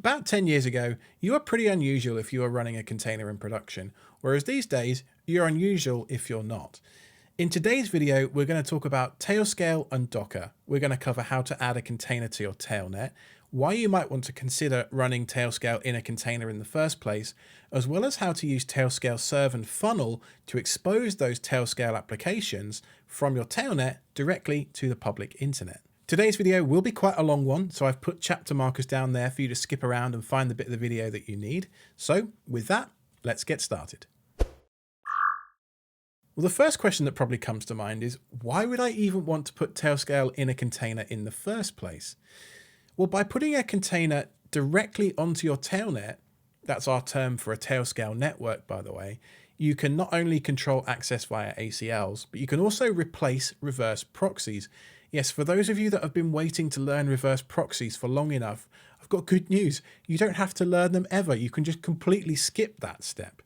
About 10 years ago, you were pretty unusual if you were running a container in production, whereas these days, you're unusual if you're not. In today's video, we're going to talk about Tailscale and Docker. We're going to cover how to add a container to your tailnet, why you might want to consider running Tailscale in a container in the first place, as well as how to use Tailscale Serve and Funnel to expose those Tailscale applications from your tailnet directly to the public internet. Today's video will be quite a long one, so I've put chapter markers down there for you to skip around and find the bit of the video that you need. So with that, let's get started. Well, the first question that probably comes to mind is, why would I even want to put Tailscale in a container in the first place? Well, by putting a container directly onto your tailnet, that's our term for a Tailscale network, by the way, you can not only control access via ACLs, but you can also replace reverse proxies. Yes, for those of you that have been waiting to learn reverse proxies for long enough, I've got good news. You don't have to learn them ever. You can just completely skip that step.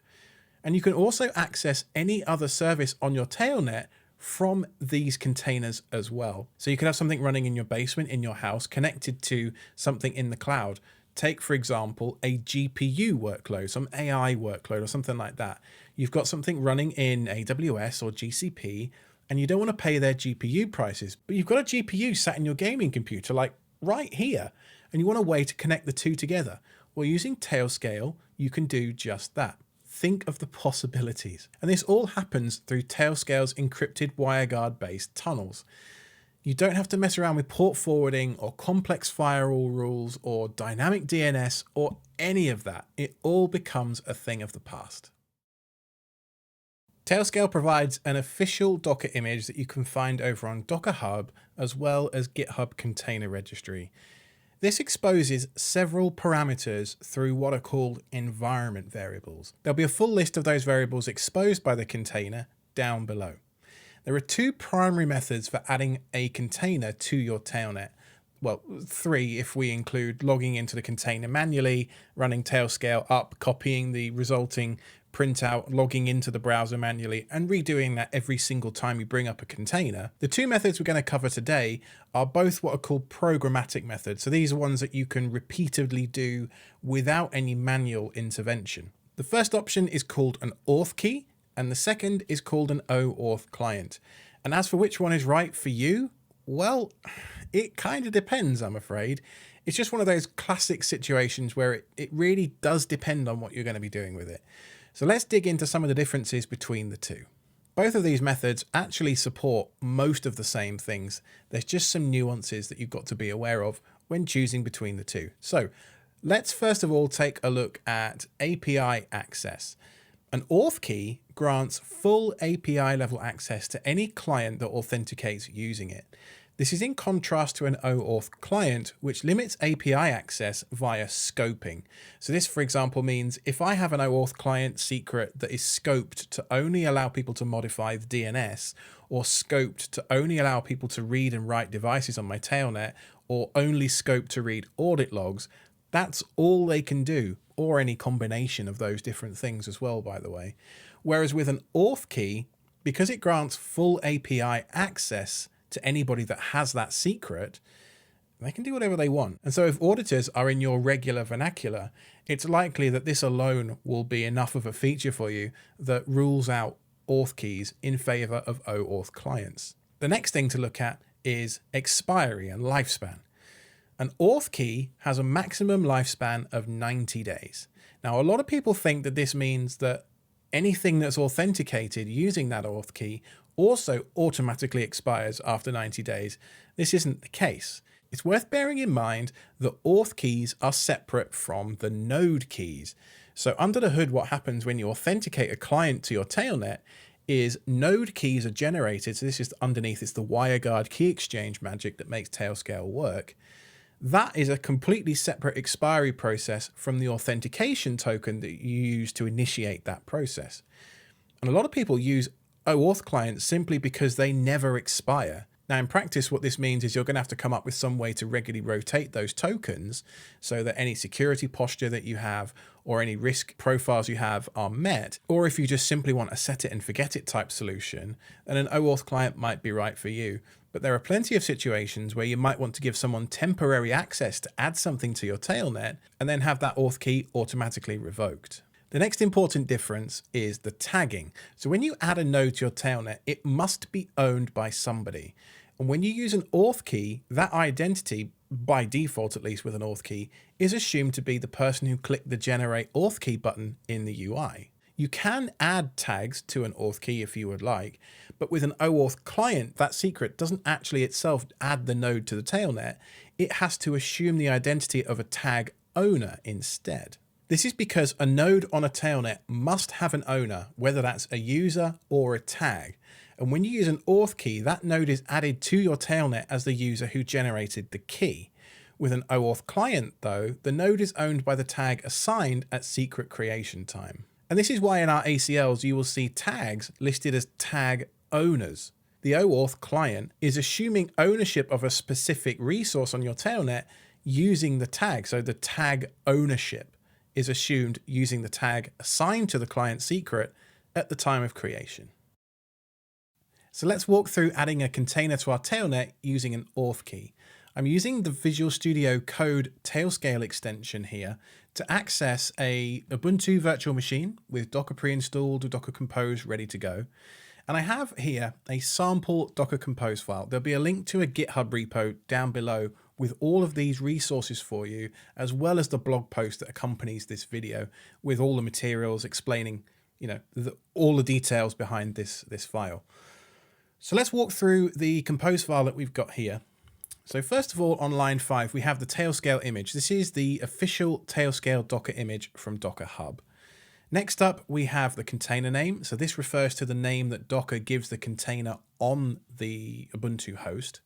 And you can also access any other service on your tailnet from these containers as well. So you could have something running in your basement, in your house, connected to something in the cloud. Take, for example, a GPU workload, some AI workload or something like that. You've got something running in AWS or GCP, and you don't want to pay their GPU prices, but you've got a GPU sat in your gaming computer, like right here, and you want a way to connect the two together. Well, using Tailscale, you can do just that. Think of the possibilities. And this all happens through Tailscale's encrypted WireGuard-based tunnels. You don't have to mess around with port forwarding or complex firewall rules or dynamic DNS or any of that. It all becomes a thing of the past. Tailscale provides an official Docker image that you can find over on Docker Hub, as well as GitHub Container Registry. This exposes several parameters through what are called environment variables. There'll be a full list of those variables exposed by the container down below. There are two primary methods for adding a container to your tailnet. Well, three if we include logging into the container manually, running Tailscale up, copying the resulting printout, logging into the browser manually, and redoing that every single time you bring up a container. The two methods we're going to cover today are both what are called programmatic methods. So these are ones that you can repeatedly do without any manual intervention. The first option is called an Auth key, and the second is called an OAuth client. And as for which one is right for you, well, it kind of depends, I'm afraid. It's just one of those classic situations where it really does depend on what you're going to be doing with it. So let's dig into some of the differences between the two. Both of these methods actually support most of the same things. There's just some nuances that you've got to be aware of when choosing between the two. So let's first of all take a look at API access. An Auth key grants full API level access to any client that authenticates using it. This is in contrast to an OAuth client, which limits API access via scoping. So this, for example, means if I have an OAuth client secret that is scoped to only allow people to modify the DNS, or scoped to only allow people to read and write devices on my tailnet, or only scoped to read audit logs, that's all they can do, or any combination of those different things as well, by the way. Whereas with an Auth key, because it grants full API access to anybody that has that secret, they can do whatever they want. And so if auditors are in your regular vernacular, it's likely that this alone will be enough of a feature for you that rules out Auth keys in favor of OAuth clients. The next thing to look at is expiry and lifespan. An Auth key has a maximum lifespan of 90 days. Now, a lot of people think that this means that anything that's authenticated using that Auth key also automatically expires after 90 days. This isn't the case. It's worth bearing in mind that Auth keys are separate from the node keys. So under the hood, what happens when you authenticate a client to your tailnet is node keys are generated. So this is underneath, it's the WireGuard key exchange magic that makes Tailscale work. That is a completely separate expiry process from the authentication token that you use to initiate that process. And a lot of people use OAuth clients simply because they never expire. Now, in practice, what this means is you're going to have to come up with some way to regularly rotate those tokens so that any security posture that you have or any risk profiles you have are met. Or if you just simply want a set it and forget it type solution, then an OAuth client might be right for you. But there are plenty of situations where you might want to give someone temporary access to add something to your tailnet and then have that auth key automatically revoked. The next important difference is the tagging. So when you add a node to your tailnet, it must be owned by somebody. And when you use an auth key, that identity, by default at least with an auth key, is assumed to be the person who clicked the generate auth key button in the UI. You can add tags to an auth key if you would like, but with an OAuth client, that secret doesn't actually itself add the node to the tailnet. It has to assume the identity of a tag owner instead. This is because a node on a tailnet must have an owner, whether that's a user or a tag. And when you use an auth key, that node is added to your tailnet as the user who generated the key. With an OAuth client, though, the node is owned by the tag assigned at secret creation time. And this is why in our ACLs you will see tags listed as tag owners. The OAuth client is assuming ownership of a specific resource on your tailnet using the tag. So the tag ownership is assumed using the tag assigned to the client secret at the time of creation. So let's walk through adding a container to our tailnet using an auth key. I'm using the Visual Studio Code Tailscale extension here to access a Ubuntu virtual machine with Docker pre-installed or Docker Compose ready to go. And I have here a sample Docker Compose file. There'll be a link to a GitHub repo down below with all of these resources for you, as well as the blog post that accompanies this video with all the materials explaining, all the details behind this file. So let's walk through the Compose file that we've got here. So first of all, on line 5, we have the Tailscale image. This is the official Tailscale Docker image from Docker Hub. Next up, we have the container name. So this refers to the name that Docker gives the container on the Ubuntu host.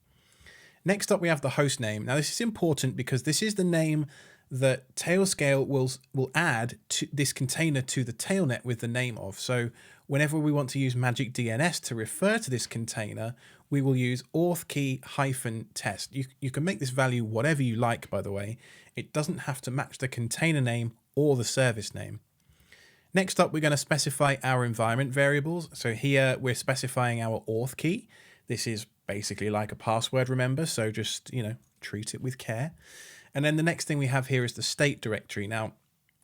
Next up, we have the host name. Now this is important because this is the name that Tailscale will add to this container to the tailnet with the name of. So whenever we want to use magic DNS to refer to this container, we will use auth key -test. You can make this value whatever you like, by the way. It doesn't have to match the container name or the service name. Next up, we're going to specify our environment variables. So here we're specifying our auth key. This is basically like a password, remember? So just, treat it with care. And then the next thing we have here is the state directory. Now,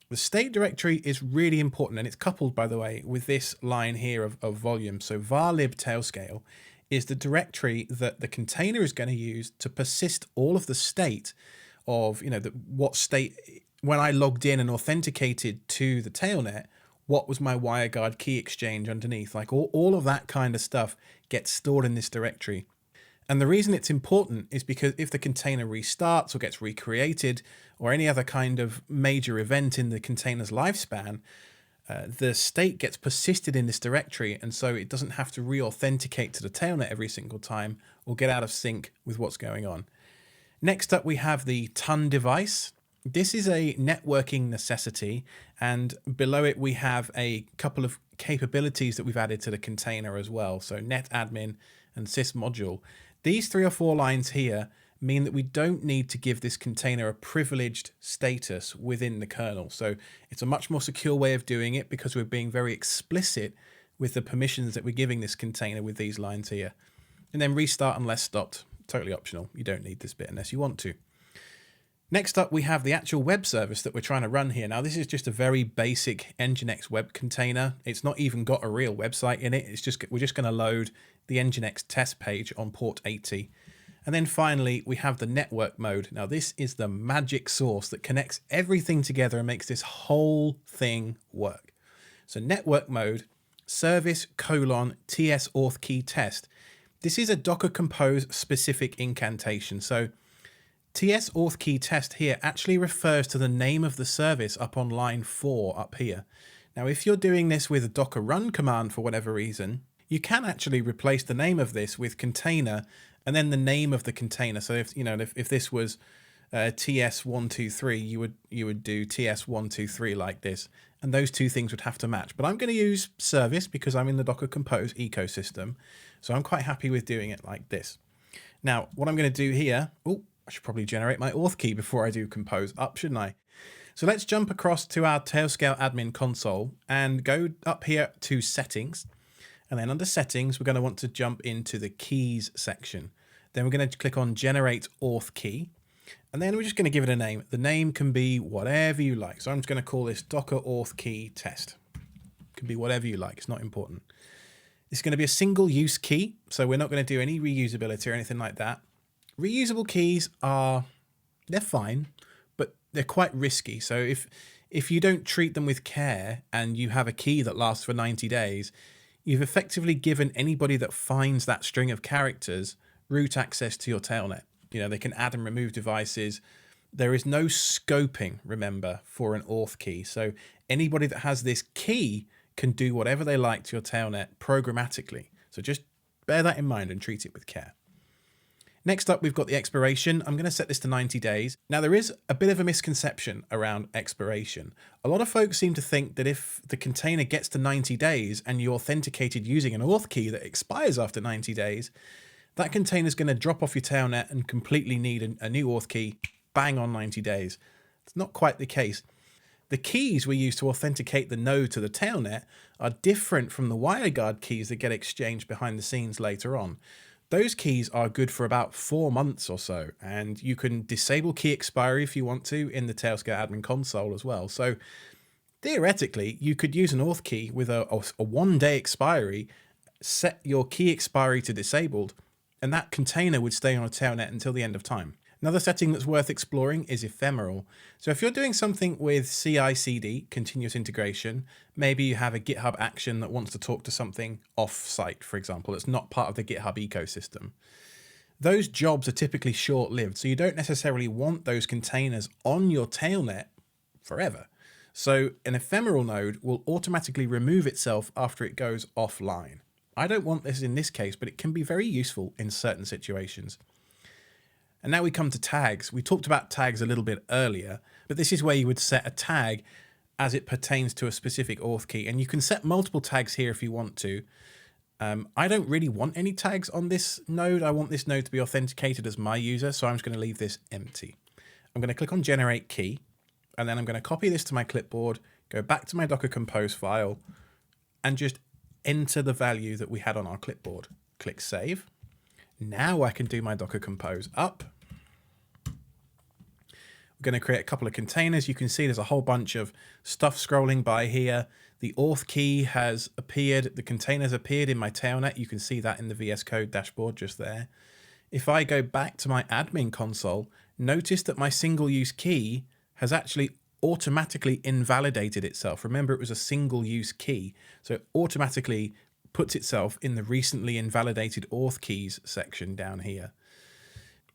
the state directory is really important, and it's coupled, by the way, with this line here of volume. So varlib tailscale is the directory that the container is going to use to persist all of the state of, what state, when I logged in and authenticated to the tailnet, what was my WireGuard key exchange underneath? Like all of that kind of stuff gets stored in this directory. And the reason it's important is because if the container restarts or gets recreated or any other kind of major event in the container's lifespan, the state gets persisted in this directory, and so it doesn't have to re-authenticate to the tailnet every single time or get out of sync with what's going on. Next up, we have the TUN device. This is a networking necessity, and below it we have a couple of capabilities that we've added to the container as well. So netadmin and sysmodule. These 3 or 4 lines here mean that we don't need to give this container a privileged status within the kernel. So it's a much more secure way of doing it because we're being very explicit with the permissions that we're giving this container with these lines here. And then restart unless stopped, totally optional. You don't need this bit unless you want to. Next up, we have the actual web service that we're trying to run here. Now, this is just a very basic Nginx web container. It's not even got a real website in it. We're just going to load the Nginx test page on port 80. And then finally, we have the network mode. Now, this is the magic sauce that connects everything together and makes this whole thing work. So network mode, service : TS auth key test. This is a Docker Compose specific incantation. So TS auth key test here actually refers to the name of the service up on line 4 up here. Now, if you're doing this with a Docker run command for whatever reason, you can actually replace the name of this with container and then the name of the container. So if this was TS123, you would do TS123 like this, and those two things would have to match. But I'm going to use service because I'm in the Docker Compose ecosystem, so I'm quite happy with doing it like this. Now, what I'm going to do here, I should probably generate my auth key before I do compose up, shouldn't I? So let's jump across to our Tailscale admin console and go up here to settings. And then under settings, we're going to want to jump into the keys section. Then we're going to click on generate auth key. And then we're just going to give it a name. The name can be whatever you like. So I'm just going to call this Docker auth key test. It can be whatever you like. It's not important. It's going to be a single use key. So we're not going to do any reusability or anything like that. Reusable keys they're fine, but they're quite risky. So if you don't treat them with care and you have a key that lasts for 90 days, you've effectively given anybody that finds that string of characters root access to your tailnet. You know, they can add and remove devices. There is no scoping, remember, for an auth key. So anybody that has this key can do whatever they like to your tailnet programmatically. So just bear that in mind and treat it with care. Next up, we've got the expiration. I'm going to set this to 90 days. Now, there is a bit of a misconception around expiration. A lot of folks seem to think that if the container gets to 90 days and you authenticated using an auth key that expires after 90 days, that container is going to drop off your tailnet and completely need a new auth key bang on 90 days. It's not quite the case. The keys we use to authenticate the node to the tailnet are different from the WireGuard keys that get exchanged behind the scenes later on. Those keys are good for about 4 months or so, and you can disable key expiry if you want to in the Tailscale admin console as well. So theoretically, you could use an auth key with a 1-day expiry, set your key expiry to disabled, and that container would stay on a tailnet until the end of time. Another setting that's worth exploring is ephemeral. So if you're doing something with CI/CD, continuous integration, maybe you have a GitHub action that wants to talk to something off-site, for example, that's not part of the GitHub ecosystem. Those jobs are typically short-lived, so you don't necessarily want those containers on your tailnet forever. So an ephemeral node will automatically remove itself after it goes offline. I don't want this in this case, but it can be very useful in certain situations. And now we come to tags. We talked about tags a little bit earlier, but this is where you would set a tag as it pertains to a specific auth key. And you can set multiple tags here if you want to. I don't really want any tags on this node. I want this node to be authenticated as my user, so I'm just going to leave this empty. I'm going to click on generate key, and then I'm going to copy this to my clipboard, go back to my Docker Compose file, and just enter the value that we had on our clipboard. Click save. Now I can do my Docker Compose up. We're going to create a couple of containers. You can see there's a whole bunch of stuff scrolling by here. The auth key has appeared. The containers appeared in my tailnet. You can see that in the VS Code dashboard just there. If I go back to my admin console, notice that my single use key has actually automatically invalidated itself. Remember, it was a single use key. So it automatically puts itself in the recently invalidated auth keys section down here.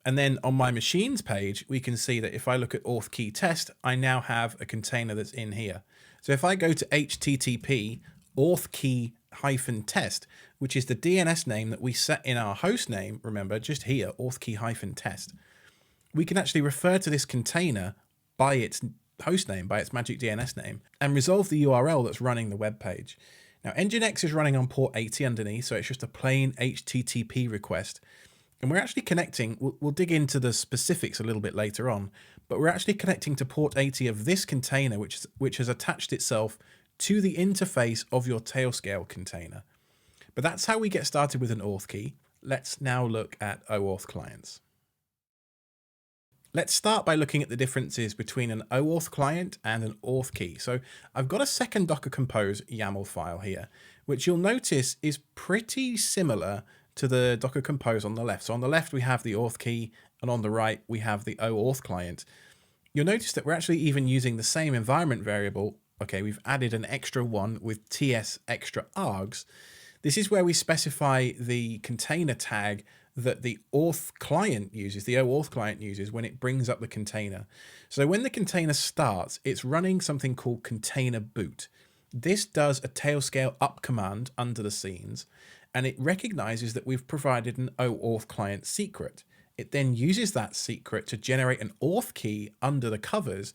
And then on my machines page, we can see that if I look at auth key test, I now have a container that's in here. So if I go to HTTP auth key -test, which is the DNS name that we set in our host name, remember, just here, auth key -test, we can actually refer to this container by its host name, by its magic DNS name, and resolve the URL that's running the web page. Now, Nginx is running on port 80 underneath, so it's just a plain HTTP request. And we're actually connecting, we'll dig into the specifics a little bit later on, but we're actually connecting to port 80 of this container, which has attached itself to the interface of your Tailscale container. But that's how we get started with an auth key. Let's now look at OAuth Clients. Let's start by looking at the differences between an OAuth client and an auth key. So I've got a second Docker Compose YAML file here, which you'll notice is pretty similar to the Docker Compose on the left. So on the left, we have the auth key, and on the right, we have the OAuth client. You'll notice that we're actually even using the same environment variable. Okay, we've added an extra one with TS extra args. This is where we specify the container tag that the auth client uses, the OAuth client uses when it brings up the container. So when the container starts, it's running something called container boot. This does a Tailscale up command under the scenes, and it recognizes that we've provided an OAuth client secret. It then uses that secret to generate an auth key under the covers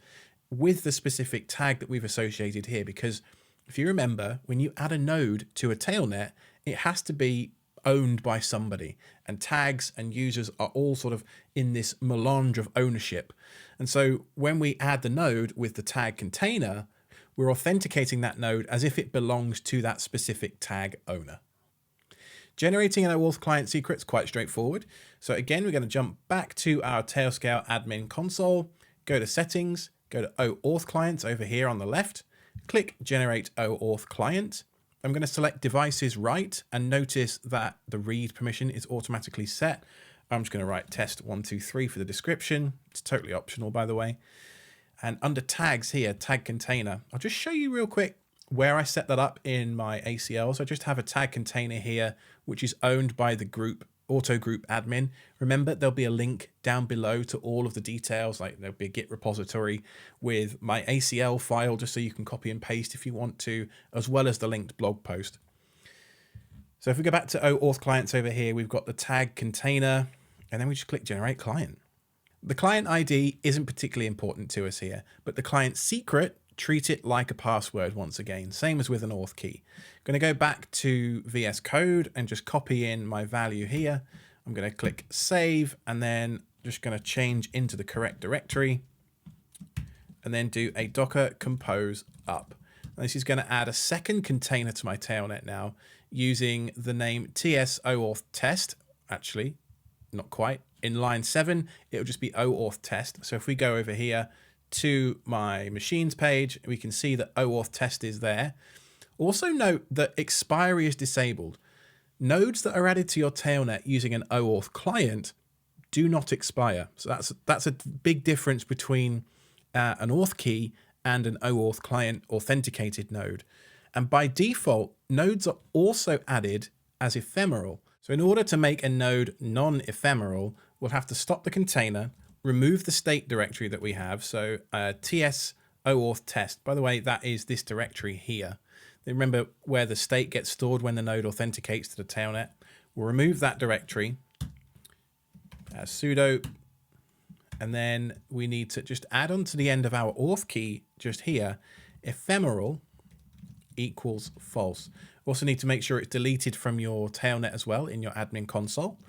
with the specific tag that we've associated here. Because if you remember, when you add a node to a tailnet, it has to be owned by somebody, and tags and users are all sort of in this melange of ownership. And so when we add the node with the tag container, we're authenticating that node as if it belongs to that specific tag owner. Generating an OAuth client secret is quite straightforward. So again, we're going to jump back to our Tailscale admin console, go to settings, go to OAuth Clients over here on the left, click Generate OAuth Client. I'm going to select devices right and notice that the read permission is automatically set. I'm just going to write test123 for the description. It's totally optional, by the way. And under tags here, tag container, I'll just show you real quick where I set that up in my ACL. So I just have a tag container here, which is owned by the group, auto group admin. Remember, there'll be a link down below to all of the details, like there'll be a Git repository with my ACL file, just so you can copy and paste if you want to, as well as the linked blog post. So if we go back to OAuth Clients over here, we've got the tag container, and then we just click Generate Client. The client ID isn't particularly important to us here, but the client secret, treat it like a password once again, same as with an auth key. I'm going to go back to VS Code and just copy in my value here. I'm going to click Save, and then just going to change into the correct directory, and then do a docker compose up. And this is going to add a second container to my tailnet now, using the name TS-OAuth test. Actually, not quite. In line 7, it'll just be OAuth test. So if we go over here to my machines page, we can see that OAuth test is there. Also note that expiry is disabled. Nodes that are added to your tailnet using an OAuth client do not expire. So that's a big difference between an auth key and an OAuth client authenticated node. And by default, nodes are also added as ephemeral. So in order to make a node non-ephemeral, we'll have to stop the container, remove the state directory that we have. So TS OAuth test, by the way, that is this directory here. Remember where the state gets stored when the node authenticates to the tailnet. We'll remove that directory, sudo, and then we need to just add on to the end of our auth key just here, ephemeral equals false. Also need to make sure it's deleted from your tailnet as well in your admin console.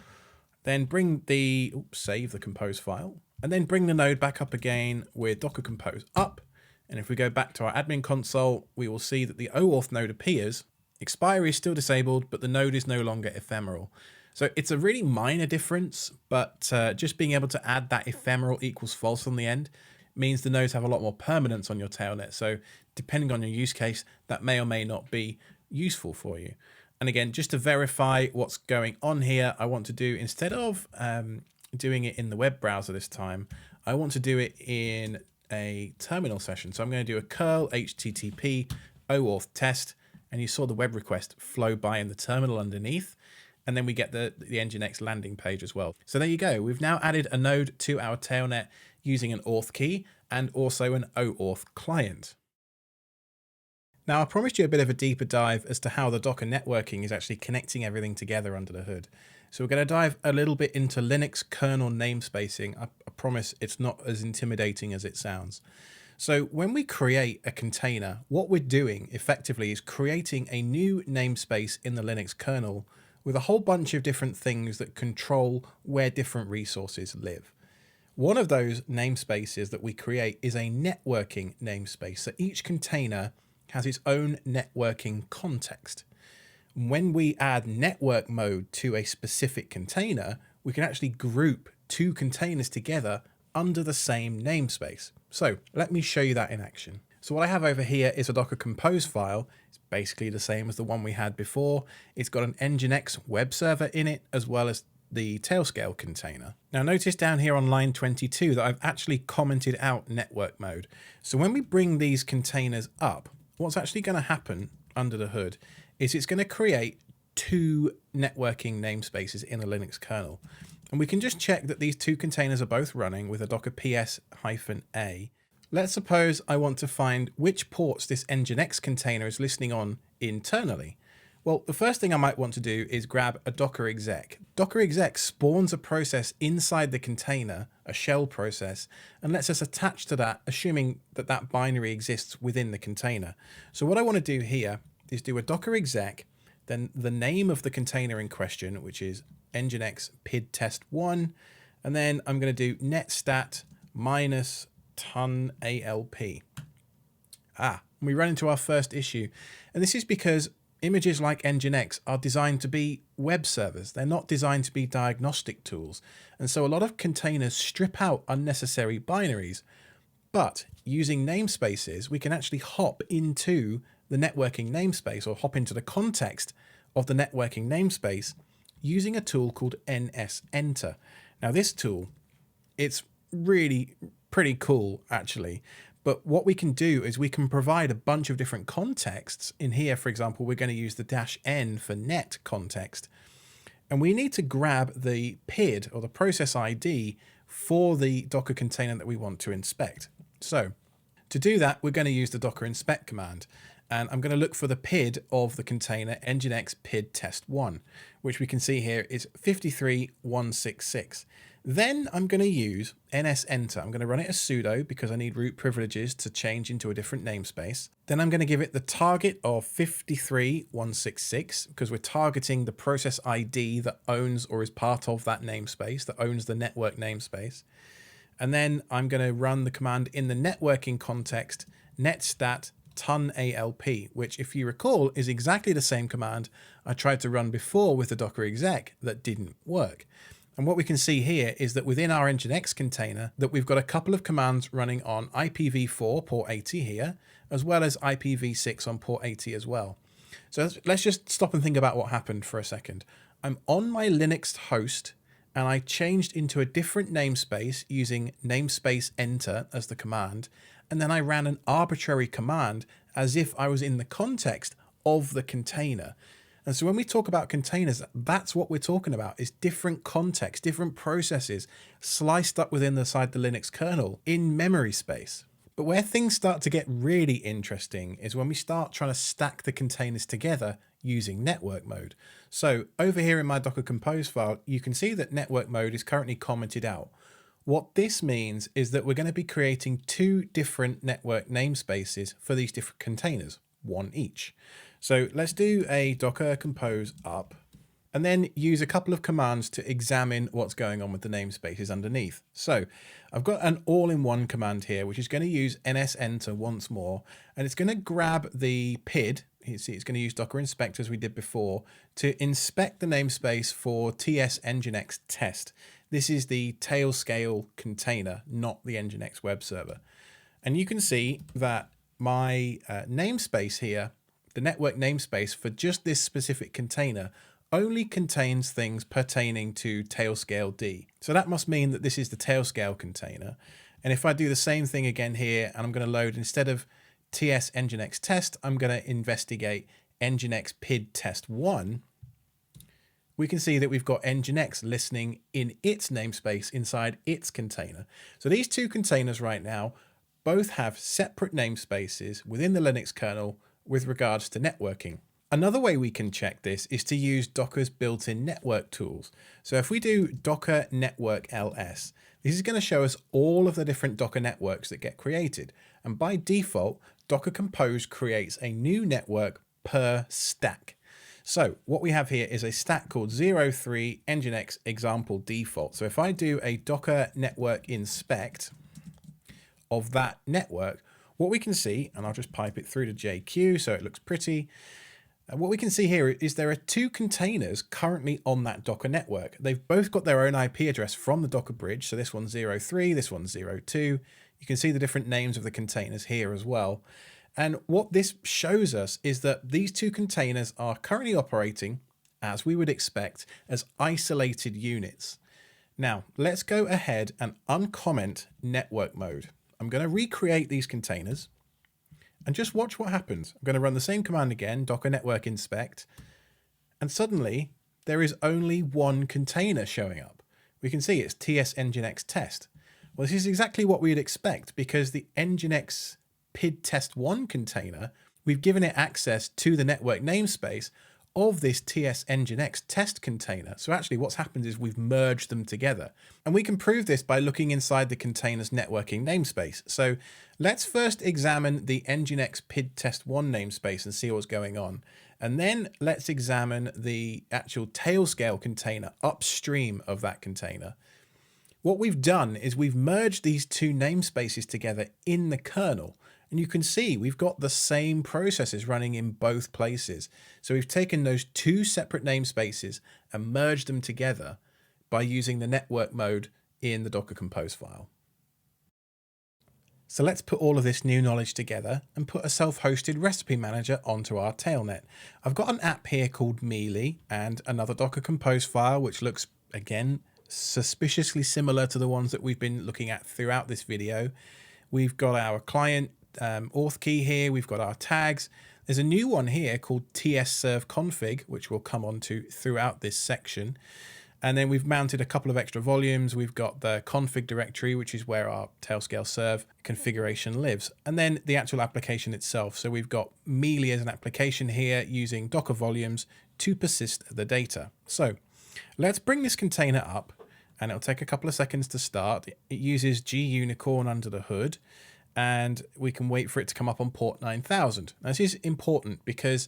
Then bring the, save the compose file, and then bring the node back up again with docker compose up. And if we go back to our admin console, we will see that the OAuth node appears. Expiry is still disabled, but the node is no longer ephemeral. So it's a really minor difference, but just being able to add that ephemeral equals false on the end means the nodes have a lot more permanence on your tailnet. So depending on your use case, that may or may not be useful for you. And again, just to verify what's going on here, I want to do, instead of doing it in the web browser this time, I want to do it in a terminal session. So I'm going to do a curl HTTP OAuth test, and you saw the web request flow by in the terminal underneath. And then we get the Nginx landing page as well. So there you go. We've now added a node to our tailnet using an auth key and also an OAuth client. Now, I promised you a bit of a deeper dive as to how the Docker networking is actually connecting everything together under the hood. So we're going to dive a little bit into Linux kernel namespacing. I promise it's not as intimidating as it sounds. So when we create a container, what we're doing effectively is creating a new namespace in the Linux kernel with a whole bunch of different things that control where different resources live. One of those namespaces that we create is a networking namespace. So each container has its own networking context. When we add network mode to a specific container, we can actually group two containers together under the same namespace. So let me show you that in action. So what I have over here is a Docker Compose file. It's basically the same as the one we had before. It's got an Nginx web server in it, as well as the Tailscale container. Now notice down here on line 22 that I've actually commented out network mode. So when we bring these containers up, what's actually going to happen under the hood is it's going to create two networking namespaces in the Linux kernel. And we can just check that these two containers are both running with a docker ps-a. Let's suppose I want to find which ports this Nginx container is listening on internally. Well, the first thing I might want to do is grab a docker exec. Docker exec spawns a process inside the container, a shell process, and lets us attach to that, assuming that that binary exists within the container. So what I want to do here is do a docker exec, then the name of the container in question, which is Nginx PID test1, and then I'm going to do netstat minus ton ALP. We run into our first issue, and this is because Images like Nginx are designed to be web servers. They're not designed to be diagnostic tools. And so a lot of containers strip out unnecessary binaries. But using namespaces, we can actually hop into the networking namespace or hop into the context of the networking namespace using a tool called NSEnter. Now this tool, it's really pretty cool actually. But what we can do is we can provide a bunch of different contexts. In here, for example, we're going to use the -n for net context. And we need to grab the PID or the process ID for the Docker container that we want to inspect. So to do that, we're going to use the docker inspect command. And I'm going to look for the PID of the container nginx PID test1, which we can see here is 53166. Then I'm going to use NSEnter. I'm going to run it as sudo because I need root privileges to change into a different namespace. Then I'm going to give it the target of 53166 because we're targeting the process ID that owns or is part of that namespace, that owns the network namespace. And then I'm going to run the command in the networking context, netstat tunalp, which if you recall is exactly the same command I tried to run before with the docker exec that didn't work. And what we can see here is that within our Nginx container that we've got a couple of commands running on IPv4 port 80 here, as well as IPv6 on port 80 as well. So let's just stop and think about what happened for a second. I'm on my Linux host and I changed into a different namespace using namespace enter as the command. And then I ran an arbitrary command as if I was in the context of the container. And so when we talk about containers, that's what we're talking about, is different contexts, different processes sliced up within the Linux kernel in memory space. But where things start to get really interesting is when we start trying to stack the containers together using network mode. So over here in my Docker Compose file, you can see that network mode is currently commented out. What this means is that we're going to be creating two different network namespaces for these different containers, one each. So let's do a Docker Compose up and then use a couple of commands to examine what's going on with the namespaces underneath. So I've got an all-in-one command here, which is going to use NSEnter once more, and it's going to grab the PID. You see, it's going to use docker inspect as we did before to inspect the namespace for TS Nginx test. This is the Tailscale container, not the Nginx web server. And you can see that my namespace here, the network namespace for just this specific container, only contains things pertaining to Tailscale D. So that must mean that this is the Tailscale container. And if I do the same thing again here, and I'm going to load, instead of TS Nginx test, I'm going to investigate Nginx PID test1, we can see that we've got Nginx listening in its namespace inside its container. So these two containers right now both have separate namespaces within the Linux kernel with regards to networking. Another way we can check this is to use Docker's built-in network tools. So if we do docker network ls, this is going to show us all of the different Docker networks that get created. And by default, Docker Compose creates a new network per stack. So what we have here is a stack called 03 Nginx example default. So if I do a Docker network inspect of that network, what we can see, and I'll just pipe it through to JQ so it looks pretty. And what we can see here is there are two containers currently on that Docker network. They've both got their own IP address from the Docker bridge. So this one's 03, this one's 02. You can see the different names of the containers here as well. And what this shows us is that these two containers are currently operating, as we would expect, as isolated units. Now, let's go ahead and uncomment network mode. I'm going to recreate these containers and just watch what happens. I'm going to run the same command again, docker network inspect, and suddenly there is only one container showing up. We can see it's TS Nginx test. Well, this is exactly what we'd expect because the Nginx PID test1 container, we've given it access to the network namespace of this TS Nginx test container. So actually what's happened is we've merged them together. And we can prove this by looking inside the container's networking namespace. So let's first examine the Nginx PID test1 namespace and see what's going on. And then let's examine the actual Tailscale container upstream of that container. What we've done is we've merged these two namespaces together in the kernel. And you can see we've got the same processes running in both places. So we've taken those two separate namespaces and merged them together by using the network mode in the Docker Compose file. So let's put all of this new knowledge together and put a self-hosted recipe manager onto our tailnet. I've got an app here called Mealy and another Docker Compose file, which looks, again, suspiciously similar to the ones that we've been looking at throughout this video. We've got our client Auth key here. We've got our tags. There's a new one here called tsservconfig, which we'll come on to throughout this section. And then we've mounted a couple of extra volumes. We've got the config directory, which is where our Tailscale serve configuration lives. And then the actual application itself. So we've got Mealy as an application here using Docker volumes to persist the data. So let's bring this container up, and it'll take a couple of seconds to start. It uses gunicorn under the hood, and we can wait for it to come up on port 9000. Now, this is important because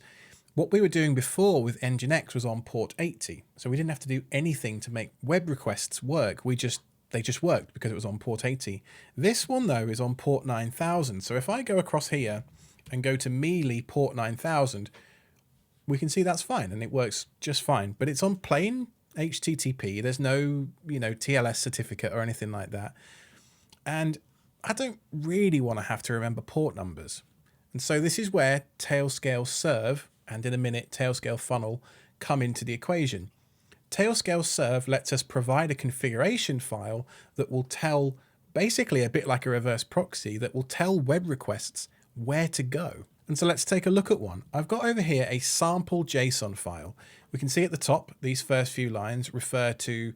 what we were doing before with Nginx was on port 80. So we didn't have to do anything to make web requests work. They just worked because it was on port 80. This one, though, is on port 9000. So if I go across here and go to Mealy port 9000, we can see that's fine, and it works just fine. But it's on plain HTTP. There's no, TLS certificate or anything like that. And I don't really want to have to remember port numbers. And so this is where Tailscale serve and in a minute Tailscale funnel come into the equation. Tailscale serve lets us provide a configuration file that will tell, basically a bit like a reverse proxy, that will tell web requests where to go. And so let's take a look at one. I've got over here a sample JSON file. We can see at the top, these first few lines refer to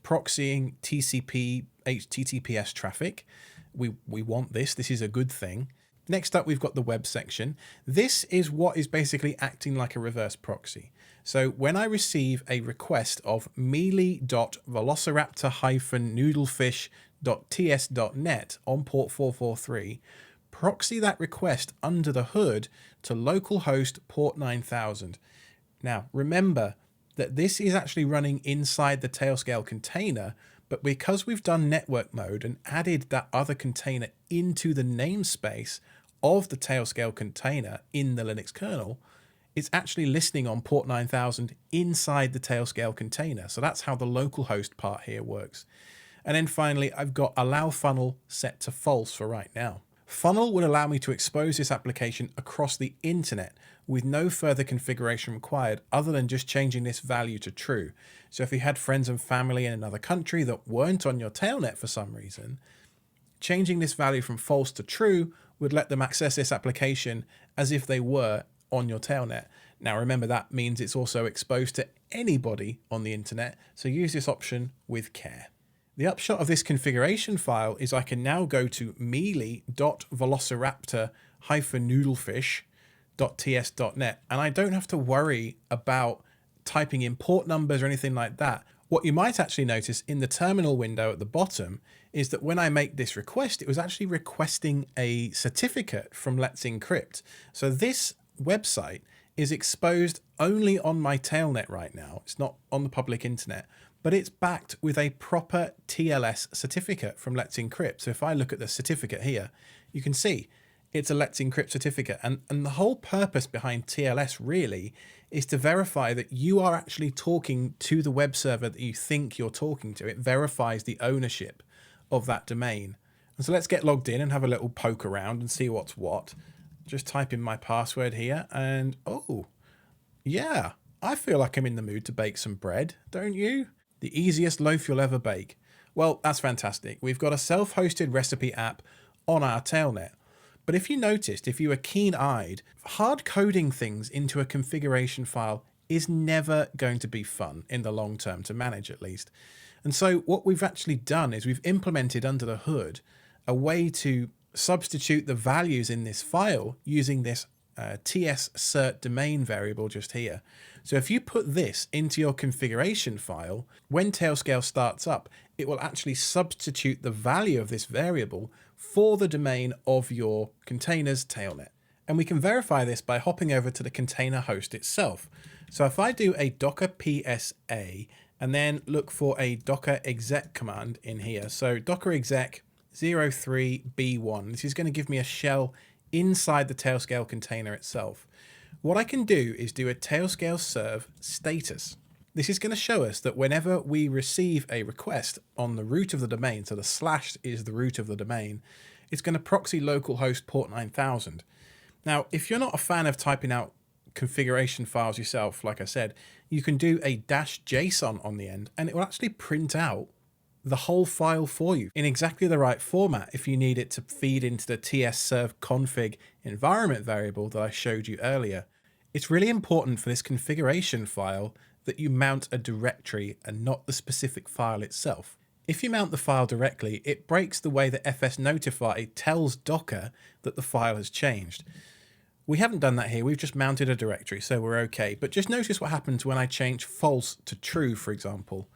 proxying TCP HTTPS traffic. We want this. This is a good thing. Next up, we've got the web section. This is what is basically acting like a reverse proxy. So when I receive a request of mealy.velociraptor-noodlefish.ts.net on port 443, proxy that request under the hood to localhost port 9000. Now, remember that this is actually running inside the Tailscale container, but because we've done network mode and added that other container into the namespace of the Tailscale container in the Linux kernel, it's actually listening on port 9000 inside the Tailscale container. So that's how the localhost part here works. And then finally, I've got allow funnel set to false for right now. Funnel would allow me to expose this application across the internet with no further configuration required other than just changing this value to true. So if you had friends and family in another country that weren't on your tailnet for some reason, changing this value from false to true would let them access this application as if they were on your tailnet. Now remember, that means it's also exposed to anybody on the internet, so use this option with care. The upshot of this configuration file is I can now go to mealy.velociraptor-noodlefish.ts.net, and I don't have to worry about typing in port numbers or anything like that. What you might actually notice in the terminal window at the bottom is that when I make this request, it was actually requesting a certificate from Let's Encrypt. So this website is exposed only on my tailnet right now. It's not on the public internet, but it's backed with a proper TLS certificate from Let's Encrypt. So if I look at the certificate here, you can see it's a Let's Encrypt certificate. And the whole purpose behind TLS really is to verify that you are actually talking to the web server that you think you're talking to. It verifies the ownership of that domain. And so let's get logged in and have a little poke around and see what's what. Just type in my password here and oh, yeah, I feel like I'm in the mood to bake some bread, don't you? The easiest loaf you'll ever bake. Well, that's fantastic. We've got a self-hosted recipe app on our tailnet. But if you noticed, if you were keen-eyed, hard coding things into a configuration file is never going to be fun in the long term, to manage at least. And so what we've actually done is we've implemented under the hood a way to substitute the values in this file using this tscert domain variable just here. So if you put this into your configuration file, when Tailscale starts up, it will actually substitute the value of this variable for the domain of your container's tailnet. And we can verify this by hopping over to the container host itself. So if I do a docker psa and then look for a docker exec command in here. So docker exec 03b1, this is going to give me a shell inside the Tailscale container itself. What I can do is do a Tailscale serve status. This is going to show us that whenever we receive a request on the root of the domain, so the slash is the root of the domain, it's going to proxy localhost port 9000. Now, if you're not a fan of typing out configuration files yourself, like I said, you can do a -JSON on the end and it will actually print out the whole file for you in exactly the right format if you need it to feed into the tsservconfig environment variable that I showed you earlier. It's really important for this configuration file that you mount a directory and not the specific file itself. If you mount the file directly, it breaks the way that fsnotify tells Docker that the file has changed. We haven't done that here, we've just mounted a directory, so we're okay. But just notice what happens when I change false to true, for example.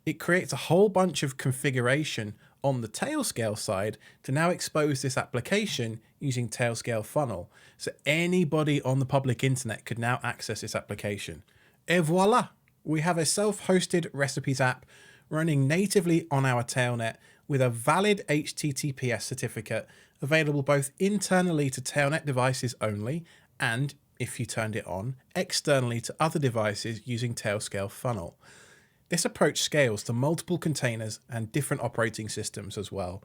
It creates a whole bunch of configuration on the Tailscale side to now expose this application using Tailscale funnel. So anybody on the public internet could now access this application. Et voila! We have a self-hosted recipes app running natively on our Tailnet with a valid HTTPS certificate available both internally to Tailnet devices only and, if you turned it on, externally to other devices using Tailscale funnel. This approach scales to multiple containers and different operating systems as well.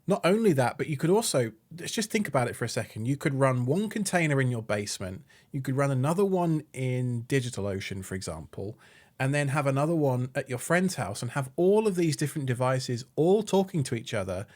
Not only that, but you could also, let's just think about it for a second. You could run one container in your basement. You could run another one in DigitalOcean, for example, and then have another one at your friend's house and have all of these different devices all talking to each other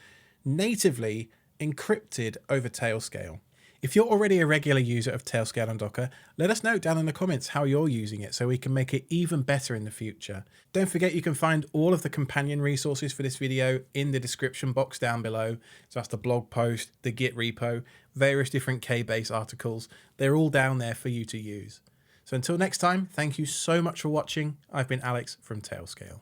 natively encrypted over Tailscale. If you're already a regular user of Tailscale on Docker, let us know down in the comments how you're using it so we can make it even better in the future. Don't forget you can find all of the companion resources for this video in the description box down below. So that's the blog post, the Git repo, various different K-base articles. They're all down there for you to use. So until next time, thank you so much for watching. I've been Alex from Tailscale.